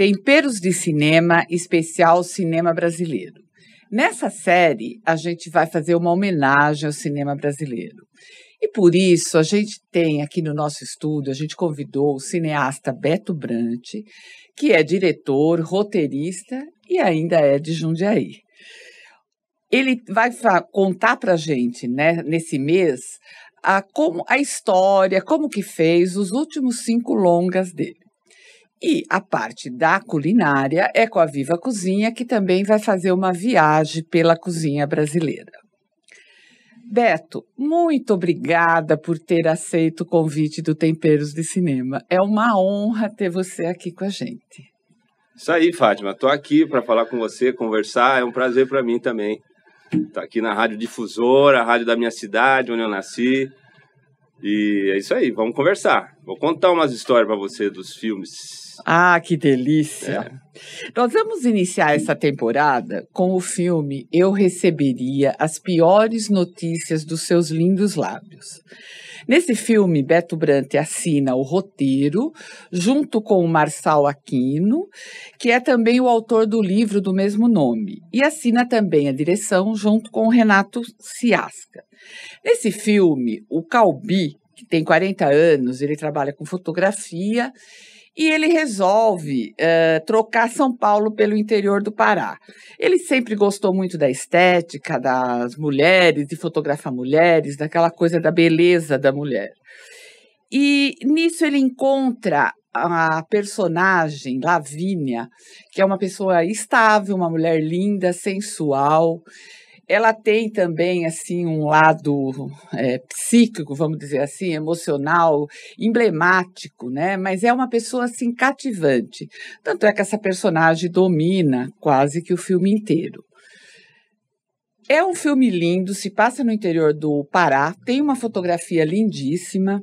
Temperos de Cinema, especial Cinema Brasileiro. Nessa série, a gente vai fazer uma homenagem ao cinema brasileiro. E por isso, a gente tem aqui no nosso estúdio, a gente convidou o cineasta Beto Brant, que é diretor, roteirista e ainda é de Jundiaí. Ele vai contar para a gente, né, nesse mês, a história, como que fez os últimos 5 longas dele. E a parte da culinária é com a Viva Cozinha, que também vai fazer uma viagem pela cozinha brasileira. Beto, muito obrigada por ter aceito o convite do Temperos de Cinema. É uma honra ter você aqui com a gente. Isso aí, Fátima. Estou aqui para falar com você, conversar. É um prazer para mim também. Estar aqui na Rádio Difusora, a rádio da minha cidade, onde eu nasci. E é isso aí, vamos conversar. Vou contar umas histórias para você dos filmes. Ah, que delícia! Nós vamos iniciar essa temporada com o filme Eu Receberia as Piores Notícias dos Seus Lindos Lábios. Nesse filme, Beto Brant assina o roteiro, junto com o Marçal Aquino, que é também o autor do livro do mesmo nome, e assina também a direção, junto com o Renato Ciasca. Nesse filme, o Calbi, que tem 40 anos, ele trabalha com fotografia, e ele resolve trocar São Paulo pelo interior do Pará. Ele sempre gostou muito da estética, das mulheres, de fotografar mulheres, daquela coisa da beleza da mulher. E nisso ele encontra a personagem Lavínia, que é uma pessoa estável, uma mulher linda, sensual. Ela tem também assim um lado psíquico, vamos dizer assim, emocional, emblemático, né? Mas é uma pessoa assim cativante. Tanto é que essa personagem domina quase que o filme inteiro. É um filme lindo, se passa no interior do Pará, tem uma fotografia lindíssima.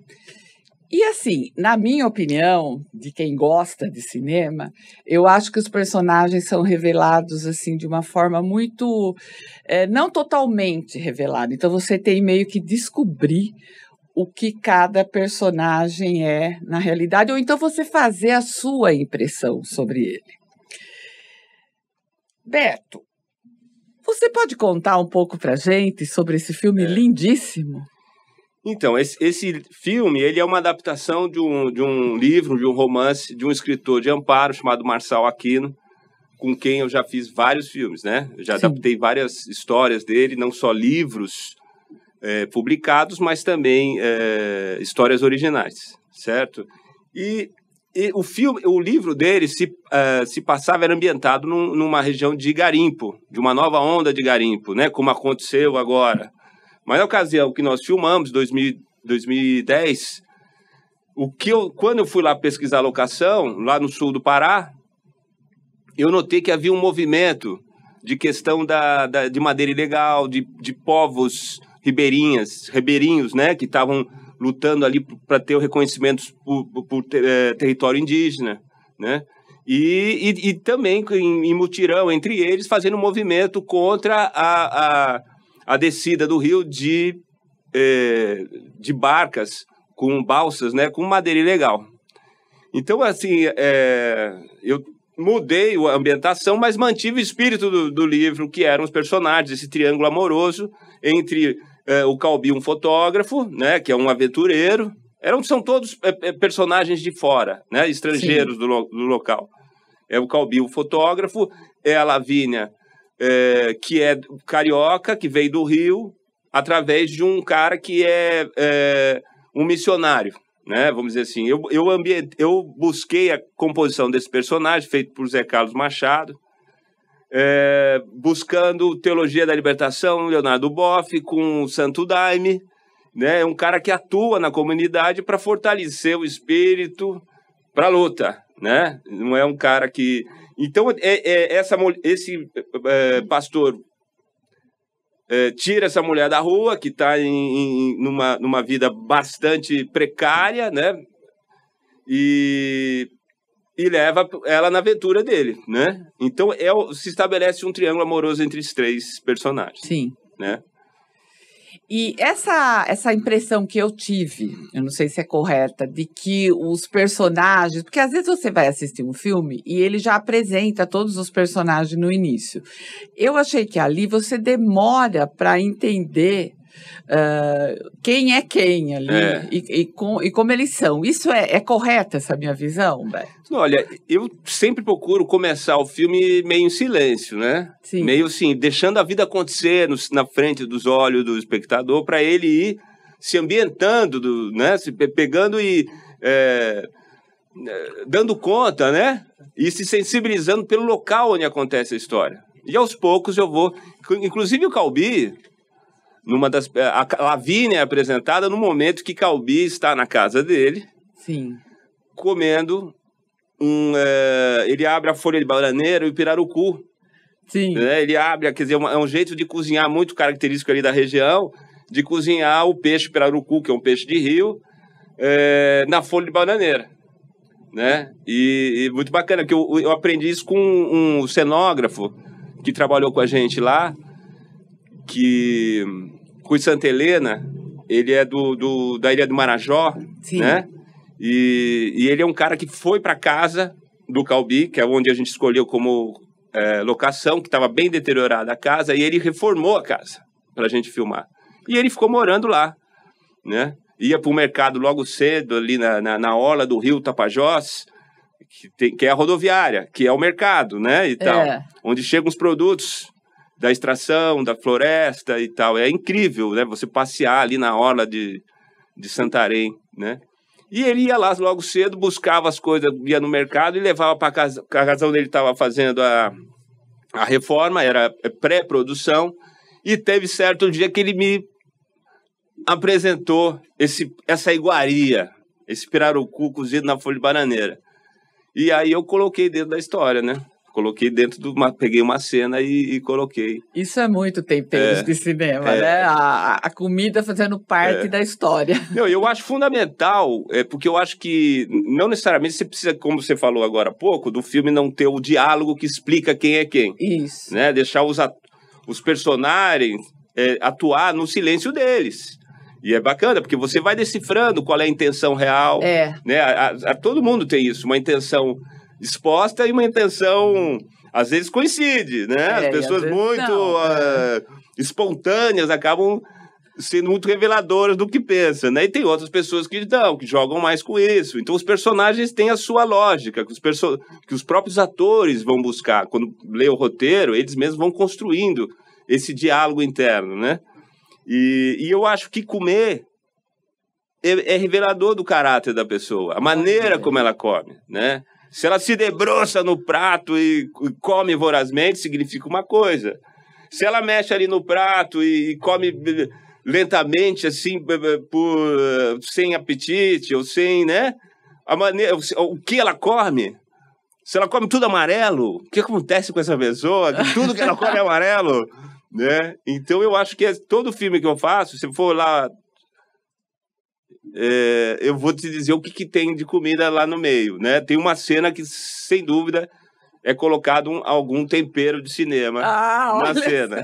E assim, na minha opinião, de quem gosta de cinema, eu acho que os personagens são revelados assim de uma forma muito, não totalmente revelada. Então você tem meio que descobrir o que cada personagem é na realidade, ou então você fazer a sua impressão sobre ele. Beto, você pode contar um pouco pra gente sobre esse filme lindíssimo? Então, esse filme ele é uma adaptação de um livro, de um romance, de um escritor de Amparo chamado Marçal Aquino, com quem eu já fiz vários filmes, né? Eu já adaptei várias histórias dele, não só livros publicados, mas também histórias originais, certo? E o livro dele se passava, era ambientado numa região de garimpo, de uma nova onda de garimpo, né? Como aconteceu agora. Mas na ocasião que nós filmamos, 2010, quando eu fui lá pesquisar a locação, lá no sul do Pará, eu notei que havia um movimento de questão de madeira ilegal, de povos ribeirinhos, né, que estavam lutando ali para ter o reconhecimento por território indígena, né? E também em mutirão entre eles, fazendo um movimento contra a descida do rio de barcas com balsas, né, com madeira ilegal. Então, assim, eu mudei a ambientação, mas mantive o espírito do livro, que eram os personagens, esse triângulo amoroso entre o Calbi, um fotógrafo, né, que é um aventureiro. São todos personagens de fora, né, estrangeiros do local. É o Calbi, o fotógrafo, é a Lavínia, que é carioca, que veio do Rio, através de um cara que é um missionário, né? Vamos dizer assim. Eu busquei a composição desse personagem, feito por Zé Carlos Machado, buscando Teologia da Libertação, Leonardo Boff, com Santo Daime, né? É um cara que atua na comunidade para fortalecer o espírito para a luta, né? Não é um cara que... Então, esse pastor tira essa mulher da rua, que está numa vida bastante precária, né? E leva ela na aventura dele, né? Então, se estabelece um triângulo amoroso entre os 3 personagens. Sim. Né? E essa impressão que eu tive, eu não sei se é correta, de que os personagens... Porque às vezes você vai assistir um filme e ele já apresenta todos os personagens no início. Eu achei que ali você demora para entender quem é quem ali e como eles são. Isso é correta, essa minha visão, Beto? Olha, eu sempre procuro começar o filme meio em silêncio, né? Sim. Meio assim, deixando a vida acontecer na frente dos olhos do espectador, para ele ir se ambientando, né? Se pegando e dando conta, né? E se sensibilizando pelo local onde acontece a história. E aos poucos eu vou... Inclusive o Calbi... A Lavínia é apresentada no momento que Calbi está na casa dele, sim, comendo ele abre a folha de bananeira e o pirarucu. Sim. Né? Ele abre, quer dizer, é um jeito de cozinhar muito característico ali da região, de cozinhar o peixe pirarucu, que é um peixe de rio, na folha de bananeira. Né? E muito bacana, que eu aprendi isso com um cenógrafo que trabalhou com a gente lá, que Rui Santa Helena, ele é da Ilha do Marajó, sim, né? E ele é um cara que foi para casa do Calbi, que é onde a gente escolheu como locação, que estava bem deteriorada a casa, e ele reformou a casa para a gente filmar. E ele ficou morando lá, né? Ia para o mercado logo cedo, ali na orla do rio Tapajós, que é a rodoviária, que é o mercado, né? E tal, onde chegam os produtos da extração, da floresta e tal. É incrível, né? Você passear ali na orla de Santarém, né? E ele ia lá logo cedo, buscava as coisas, ia no mercado e levava para casa. A casa onde ele estava fazendo a reforma, era pré-produção, e teve certo dia que ele me apresentou essa iguaria, esse pirarucu cozido na folha de bananeira. E aí eu coloquei dentro da história, né? Coloquei peguei uma cena e coloquei. Isso é muito tempero de cinema, né? A comida fazendo parte da história. Eu acho fundamental, porque eu acho que não necessariamente você precisa, como você falou agora há pouco, do filme não ter o diálogo que explica quem é quem. Isso. Né? Deixar os personagens atuar no silêncio deles. E é bacana, porque você vai decifrando qual é a intenção real. Né? Todo mundo tem isso, uma intenção exposta e uma intenção, às vezes, coincide, né? As pessoas muito espontâneas acabam sendo muito reveladoras do que pensam, né? E tem outras pessoas que jogam mais com isso. Então, os personagens têm a sua lógica, que os próprios atores vão buscar. Quando lê o roteiro, eles mesmos vão construindo esse diálogo interno, né? E eu acho que comer é revelador do caráter da pessoa, a maneira como ela come, né? Se ela se debruça no prato e come vorazmente, significa uma coisa. Se ela mexe ali no prato e come lentamente, assim, sem apetite, ou sem, né? O que ela come? Se ela come tudo amarelo, o que acontece com essa pessoa? Tudo que ela come é amarelo, né? Então, eu acho que todo filme que eu faço, se for lá... eu vou te dizer o que tem de comida lá no meio, né? Tem uma cena que, sem dúvida, é colocado algum tempero de cinema na cena.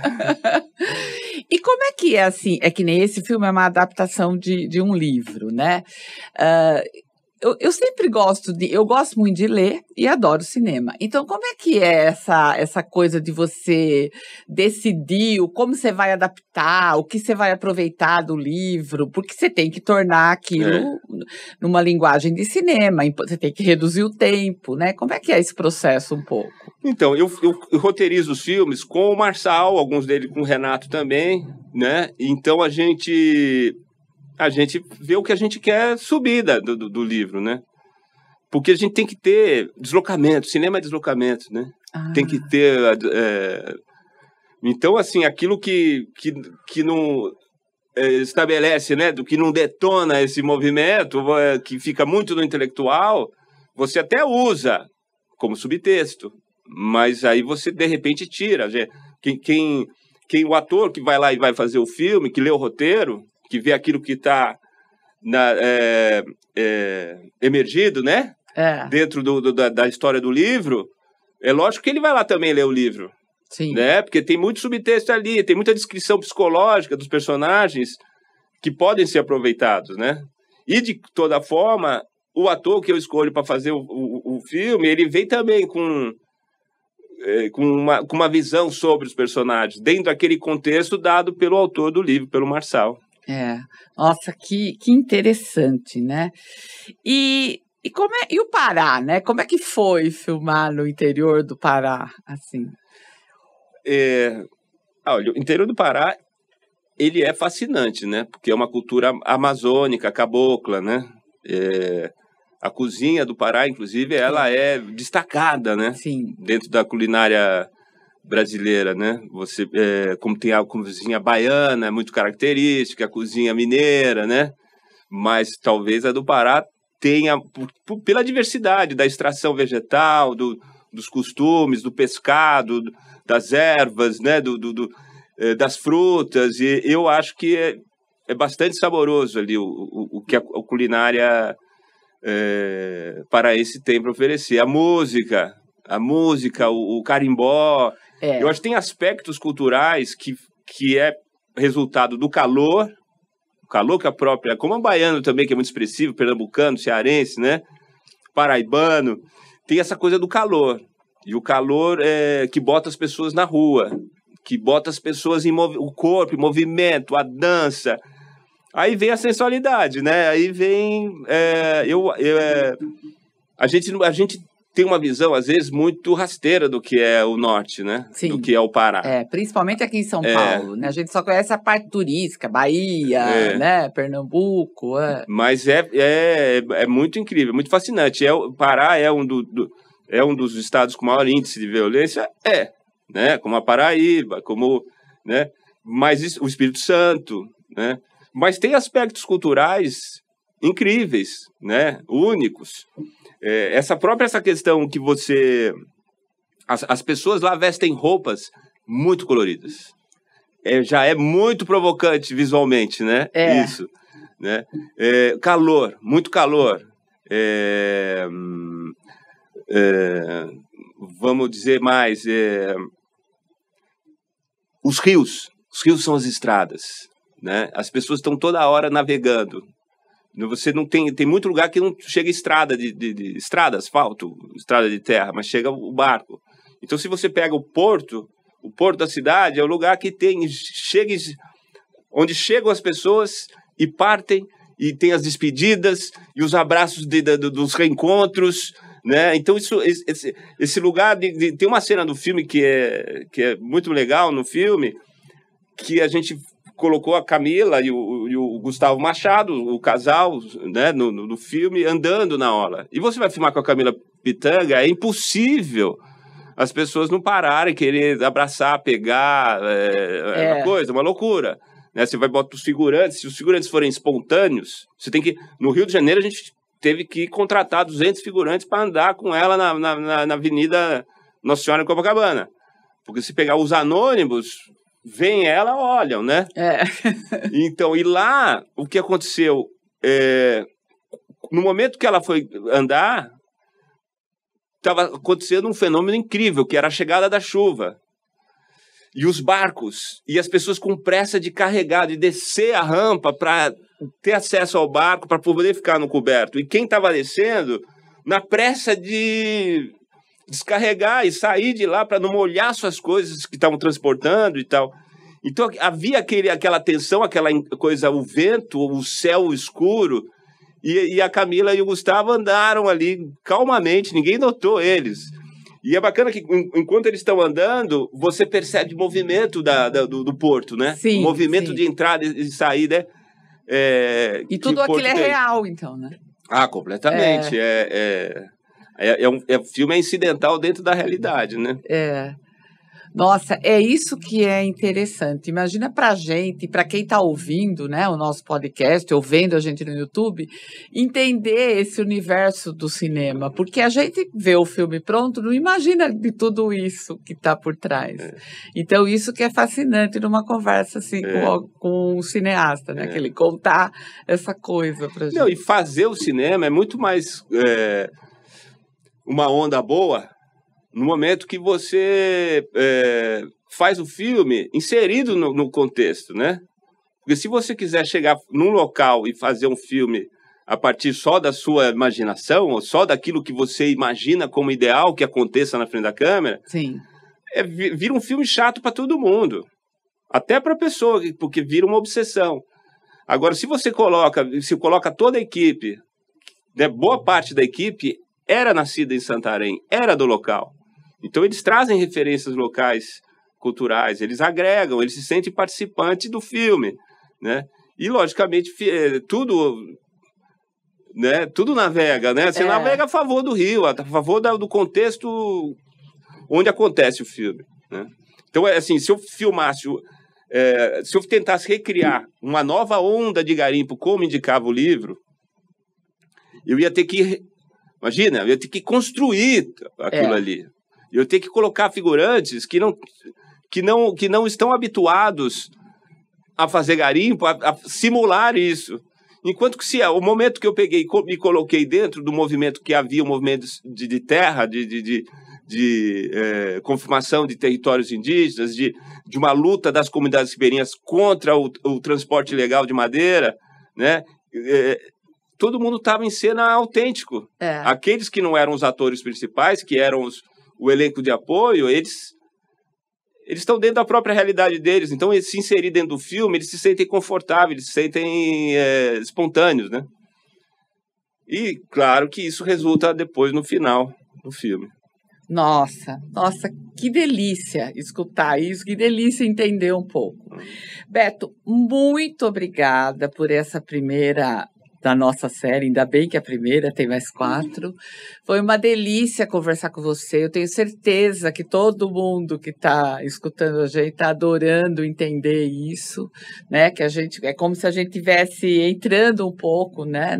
E como é que é assim? É que nem esse filme é uma adaptação de um livro, né? Eu sempre eu gosto muito de ler e adoro cinema. Então, como é que é essa coisa de você decidir como você vai adaptar, o que você vai aproveitar do livro? Porque você tem que tornar aquilo numa linguagem de cinema, você tem que reduzir o tempo, né? Como é que é esse processo um pouco? Então, eu roteirizo os filmes com o Marçal, alguns deles com o Renato também, né? Então, a gente vê o que a gente quer subir do livro, né? Porque a gente tem que ter deslocamento, cinema é deslocamento, né? Tem que ter... Então, assim, aquilo que não estabelece, né? Do que não detona esse movimento, que fica muito no intelectual, você até usa como subtexto, mas aí você, de repente, tira. O ator que vai lá e vai fazer o filme, que lê o roteiro, que vê aquilo que está emergido, né? Dentro da história do livro, é lógico que ele vai lá também ler o livro, Sim. Né? Porque tem muito subtexto ali, tem muita descrição psicológica dos personagens que podem ser aproveitados, né? E, de toda forma, o ator que eu escolho para fazer o filme, ele vem também com uma visão sobre os personagens, dentro daquele contexto dado pelo autor do livro, pelo Marçal. Nossa, que interessante, né? E o Pará, né? Como é que foi filmar no interior do Pará, assim? Olha, o interior do Pará, ele é fascinante, né? Porque é uma cultura amazônica, cabocla, né? A cozinha do Pará, inclusive, ela é destacada, né? Sim. Dentro da culinária brasileira, né? Como tem a cozinha baiana, é muito característica, a cozinha mineira, né? Mas talvez a do Pará tenha, pela diversidade da extração vegetal, dos costumes, do pescado, das ervas, né? Das frutas, e eu acho que é bastante saboroso ali o que a culinária paraense tem para oferecer. A música, o carimbó. Eu acho que tem aspectos culturais que é resultado do calor que a própria, como o baiano também, que é muito expressivo, pernambucano, cearense, né? Paraibano, tem essa coisa do calor. E o calor que bota as pessoas na rua, que bota as pessoas o corpo, em movimento, a dança. Aí vem a sensualidade, né? Aí vem... a gente tem uma visão, às vezes, muito rasteira do que é o norte, né? Sim. Do que é o Pará. Principalmente aqui em São Paulo, né? A gente só conhece a parte turística, Bahia, né? Pernambuco. Mas é muito incrível, muito fascinante. O Pará é um dos estados com maior índice de violência? Né? Como a Paraíba, né? Mas o Espírito Santo, né? Mas tem aspectos culturais incríveis, né? Únicos. Essa questão que as pessoas lá vestem roupas muito coloridas. Já é muito provocante visualmente, né? Isso. Né? Calor, muito calor. Vamos dizer mais... Os rios são as estradas, né? As pessoas estão toda hora navegando. Você não tem muito lugar que não chega estrada de asfalto, estrada de terra, mas chega o barco. Então, se você pega o porto da cidade é o lugar que onde chegam as pessoas e partem, e tem as despedidas e os abraços dos reencontros, né? Então, esse lugar tem uma cena do filme que é muito legal no filme, que a gente colocou a Camila e o Gustavo Machado, o casal, né, no filme, andando na orla. E você vai filmar com a Camila Pitanga, é impossível as pessoas não pararem, querer abraçar, pegar, uma coisa, uma loucura. Né? Você vai botar os figurantes, se os figurantes forem espontâneos, você tem que... No Rio de Janeiro, a gente teve que contratar 200 figurantes para andar com ela na Avenida Nossa Senhora de Copacabana. Porque se pegar os anônimos... Vem ela, olham, né? Então, e lá, o que aconteceu? No momento que ela foi andar, estava acontecendo um fenômeno incrível, que era a chegada da chuva. E os barcos, e as pessoas com pressa de carregar, de descer a rampa para ter acesso ao barco, para poder ficar no coberto. E quem estava descendo, na pressa de descarregar e sair de lá para não molhar suas coisas que estavam transportando e tal. Então havia aquela tensão, aquela coisa, o vento, o céu escuro, e a Camila e o Gustavo andaram ali calmamente, ninguém notou eles. E é bacana que enquanto eles estão andando, você percebe o movimento do porto, né? Sim, o movimento de entrada e saída. E tudo aquilo é real, então, né? Completamente. O filme é incidental dentro da realidade, né? Nossa, é isso que é interessante. Imagina pra gente, para quem está ouvindo, né, o nosso podcast, ou vendo a gente no YouTube, entender esse universo do cinema. Porque a gente vê o filme pronto, não imagina de tudo isso que está por trás. Então, isso que é fascinante numa conversa assim com um cineasta, né? Que ele contar essa coisa pra gente. Não, e fazer o cinema é muito mais uma onda boa, no momento que você faz o filme inserido no contexto, né? Porque se você quiser chegar num local e fazer um filme a partir só da sua imaginação, ou só daquilo que você imagina como ideal que aconteça na frente da câmera, sim, vira um filme chato para todo mundo. Até para a pessoa, porque vira uma obsessão. Agora, se você coloca toda a equipe, né, boa parte da equipe era nascida em Santarém, era do local. Então, eles trazem referências locais, culturais, eles agregam, eles se sentem participantes do filme, né? E, logicamente, tudo navega, né? Você navega a favor do Rio, a favor do contexto onde acontece o filme, né? Então, assim, se eu filmasse, se eu tentasse recriar uma nova onda de garimpo, como indicava o livro, eu ia ter que, imagina, eu ia ter que construir aquilo ali. Eu ia ter que colocar figurantes que não estão habituados a fazer garimpo, a simular isso. Enquanto que o momento que eu peguei e me coloquei dentro do movimento que havia, um movimento de terra, de confirmação de territórios indígenas, de uma luta das comunidades ribeirinhas contra o transporte ilegal de madeira, né? Todo mundo estava em cena autêntico. Aqueles que não eram os atores principais, que eram o elenco de apoio, eles estão dentro da própria realidade deles. Então, eles se inserir dentro do filme, eles se sentem confortáveis, eles se sentem espontâneos, né? E, claro, que isso resulta depois no final do filme. Nossa, que delícia escutar isso, que delícia entender um pouco. Beto, muito obrigada por essa primeira da nossa série, ainda bem que a primeira tem mais 4. Foi uma delícia conversar com você. Eu tenho certeza que todo mundo que está escutando a gente está adorando entender isso, né? Que a gente é como se a gente estivesse entrando um pouco, né,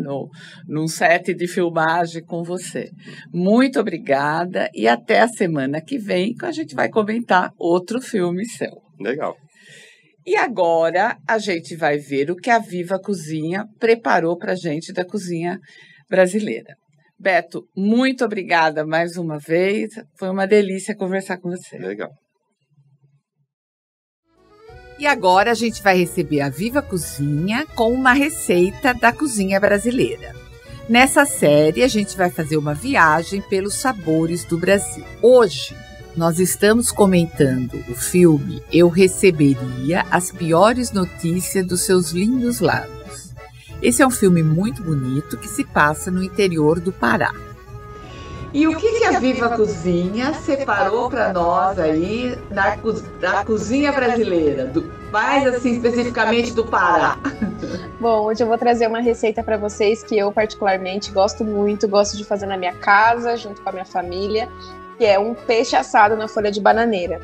num set de filmagem com você. Muito obrigada e até a semana que vem, que a gente vai comentar outro filme seu. Legal. E agora a gente vai ver o que a Viva Cozinha preparou para a gente da cozinha brasileira. Beto, muito obrigada mais uma vez. Foi uma delícia conversar com você. Legal. E agora a gente vai receber a Viva Cozinha com uma receita da cozinha brasileira. Nessa série a gente vai fazer uma viagem pelos sabores do Brasil. Hoje nós estamos comentando o filme Eu Receberia as Piores Notícias dos Seus Lindos Lábios. Esse é um filme muito bonito que se passa no interior do Pará. E o que a Viva Cozinha separou para nós aí da cozinha brasileira, mais assim especificamente do Pará? Bom, hoje eu vou trazer uma receita para vocês que eu particularmente gosto muito, gosto de fazer na minha casa, junto com a minha família, que é um peixe assado na folha de bananeira.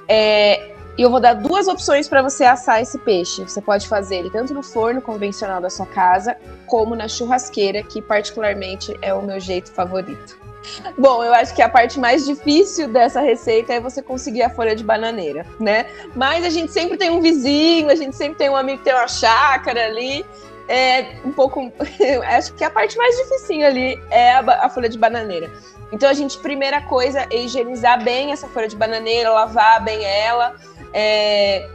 E eu vou dar 2 opções para você assar esse peixe. Você pode fazer ele tanto no forno convencional da sua casa, como na churrasqueira, que particularmente é o meu jeito favorito. Bom, eu acho que a parte mais difícil dessa receita é você conseguir a folha de bananeira, né? Mas a gente sempre tem um vizinho, a gente sempre tem um amigo que tem uma chácara ali. Acho que a parte mais difícil ali é a folha de bananeira. Então, primeira coisa é higienizar bem essa folha de bananeira, lavar bem ela,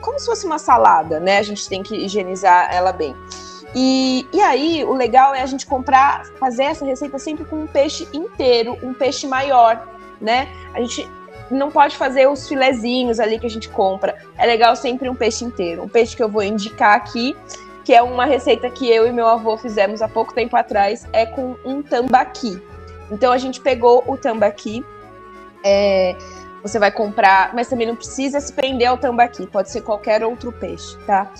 como se fosse uma salada, né? A gente tem que higienizar ela bem. E aí, o legal é a gente fazer essa receita sempre com um peixe inteiro, um peixe maior, né? A gente não pode fazer os filezinhos ali que a gente compra. É legal sempre um peixe inteiro. Um peixe que eu vou indicar aqui, que é uma receita que eu e meu avô fizemos há pouco tempo atrás, é com um tambaqui. Então, a gente pegou o tambaqui, você vai comprar, mas também não precisa se prender ao tambaqui, pode ser qualquer outro peixe, tá?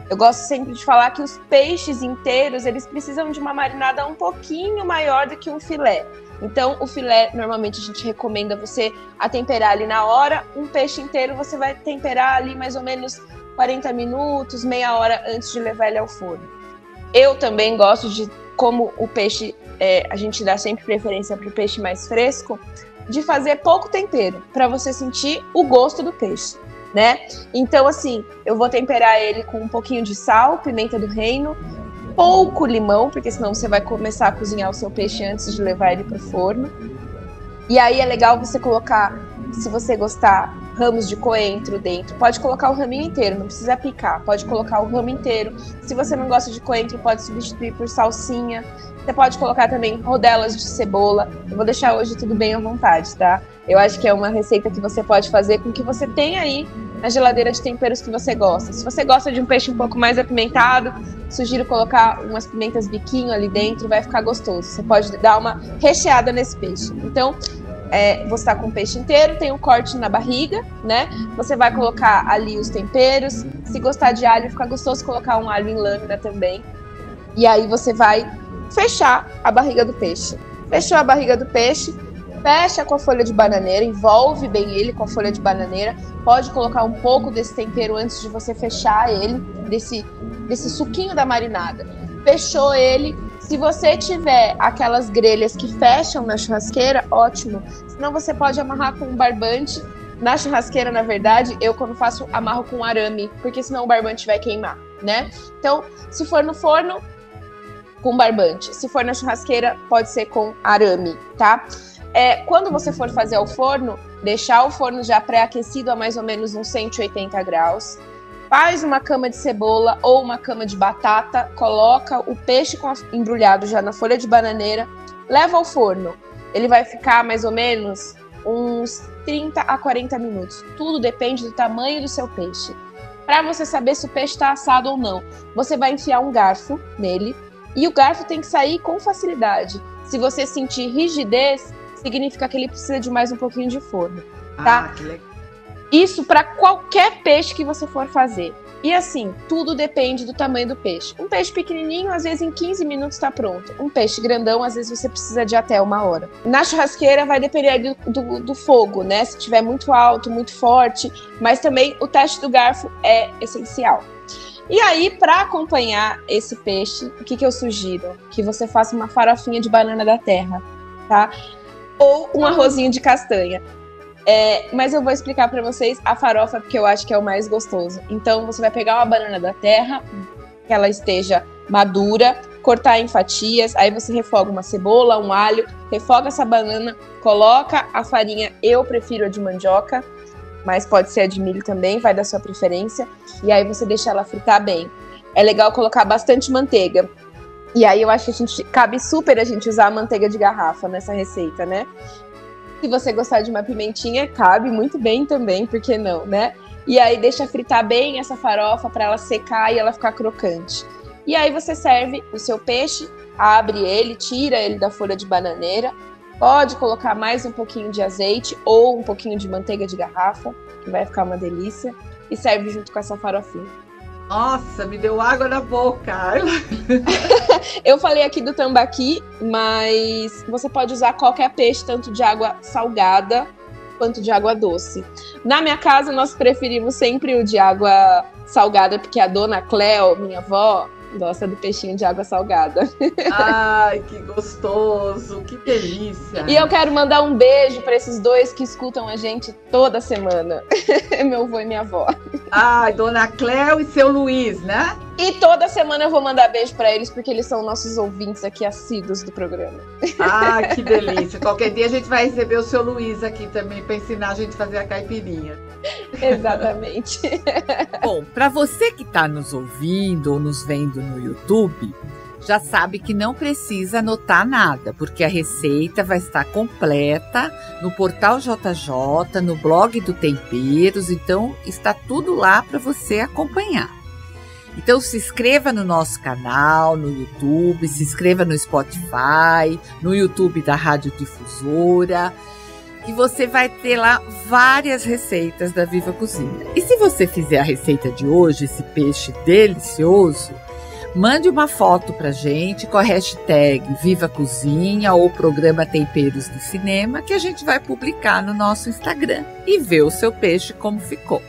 Eu gosto sempre de falar que os peixes inteiros, eles precisam de uma marinada um pouquinho maior do que um filé. Então, o filé, normalmente, a gente recomenda você atemperar ali na hora. Um peixe inteiro, você vai temperar ali mais ou menos 40 minutos, meia hora antes de levar ele ao forno. Eu também gosto de, como o peixe, a gente dá sempre preferência para o peixe mais fresco, de fazer pouco tempero, para você sentir o gosto do peixe, né? Então, assim, eu vou temperar ele com um pouquinho de sal, pimenta do reino, pouco limão, porque senão você vai começar a cozinhar o seu peixe antes de levar ele para o forno. E aí é legal você colocar, se você gostar, ramos de coentro dentro. Pode colocar o raminho inteiro, não precisa picar. Pode colocar o ramo inteiro. Se você não gosta de coentro, pode substituir por salsinha. Você pode colocar também rodelas de cebola. Eu vou deixar hoje tudo bem à vontade, tá? Eu acho que é uma receita que você pode fazer com o que você tem aí na geladeira de temperos que você gosta. Se você gosta de um peixe um pouco mais apimentado, sugiro colocar umas pimentas biquinho ali dentro, vai ficar gostoso. Você pode dar uma recheada nesse peixe. Então, você está com o peixe inteiro, tem um corte na barriga, né? Você vai colocar ali os temperos. Se gostar de alho, fica gostoso colocar um alho em lâmina também. E aí você vai fechar a barriga do peixe. Fechou a barriga do peixe, fecha com a folha de bananeira, envolve bem ele com a folha de bananeira. Pode colocar um pouco desse tempero antes de você fechar ele, desse suquinho da marinada. Fechou ele. Se você tiver aquelas grelhas que fecham na churrasqueira, ótimo. Senão você pode amarrar com um barbante. Na churrasqueira, na verdade, eu quando faço, amarro com arame, porque senão o barbante vai queimar, né? Então, se for no forno, com barbante. Se for na churrasqueira, pode ser com arame, tá? Quando você for fazer ao forno, deixar o forno já pré-aquecido a mais ou menos uns 180 graus. Faz uma cama de cebola ou uma cama de batata, coloca o peixe embrulhado já na folha de bananeira, leva ao forno. Ele vai ficar mais ou menos uns 30 a 40 minutos. Tudo depende do tamanho do seu peixe. Para você saber se o peixe está assado ou não, você vai enfiar um garfo nele e o garfo tem que sair com facilidade. Se você sentir rigidez, significa que ele precisa de mais um pouquinho de forno, tá? Que legal. Isso para qualquer peixe que você for fazer. E assim, tudo depende do tamanho do peixe. Um peixe pequenininho, às vezes em 15 minutos está pronto. Um peixe grandão, às vezes você precisa de até 1 hora. Na churrasqueira vai depender do fogo, né? Se tiver muito alto, muito forte. Mas também o teste do garfo é essencial. E aí, para acompanhar esse peixe, o que eu sugiro? Que você faça uma farofinha de banana da terra, tá? Ou um arrozinho de castanha. Mas eu vou explicar para vocês a farofa, porque eu acho que é o mais gostoso. Então, você vai pegar uma banana da terra, que ela esteja madura, cortar em fatias, aí você refoga uma cebola, um alho, refoga essa banana, coloca a farinha, eu prefiro a de mandioca, mas pode ser a de milho também, vai da sua preferência, e aí você deixa ela fritar bem. É legal colocar bastante manteiga. E aí eu acho que cabe super a gente usar a manteiga de garrafa nessa receita, né? Se você gostar de uma pimentinha, cabe muito bem também, por que não, né? E aí deixa fritar bem essa farofa para ela secar e ela ficar crocante. E aí você serve o seu peixe, abre ele, tira ele da folha de bananeira, pode colocar mais um pouquinho de azeite ou um pouquinho de manteiga de garrafa, que vai ficar uma delícia, e serve junto com essa farofinha. Nossa, me deu água na boca. Eu falei aqui do tambaqui, mas você pode usar qualquer peixe, tanto de água salgada quanto de água doce. Na minha casa, nós preferimos sempre o de água salgada, porque a dona Cleo, minha avó, gosta do peixinho de água salgada. Ai, que gostoso, que delícia. E eu quero mandar um beijo para esses dois que escutam a gente toda semana. Meu avô e minha avó. Ai, dona Cleo e seu Luiz, né? E toda semana eu vou mandar beijo para eles, porque eles são nossos ouvintes aqui assíduos do programa. Ai, que delícia. Qualquer dia a gente vai receber o seu Luiz aqui também para ensinar a gente a fazer a caipirinha. Exatamente. Bom, para você que está nos ouvindo ou nos vendo no YouTube, já sabe que não precisa anotar nada, porque a receita vai estar completa no portal JJ, no blog do Temperos, então está tudo lá para você acompanhar. Então se inscreva no nosso canal, no YouTube, se inscreva no Spotify, no YouTube da Rádio Difusora, que você vai ter lá várias receitas da Viva Cozinha. E se você fizer a receita de hoje, esse peixe delicioso, mande uma foto pra gente com a hashtag Viva Cozinha ou Programa Temperos do Cinema, que a gente vai publicar no nosso Instagram e ver o seu peixe como ficou.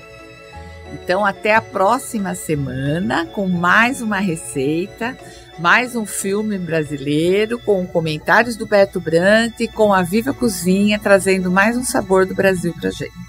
Então, até a próxima semana com mais uma receita, mais um filme brasileiro, com comentários do Beto Brant e com a Viva Cozinha, trazendo mais um sabor do Brasil pra gente.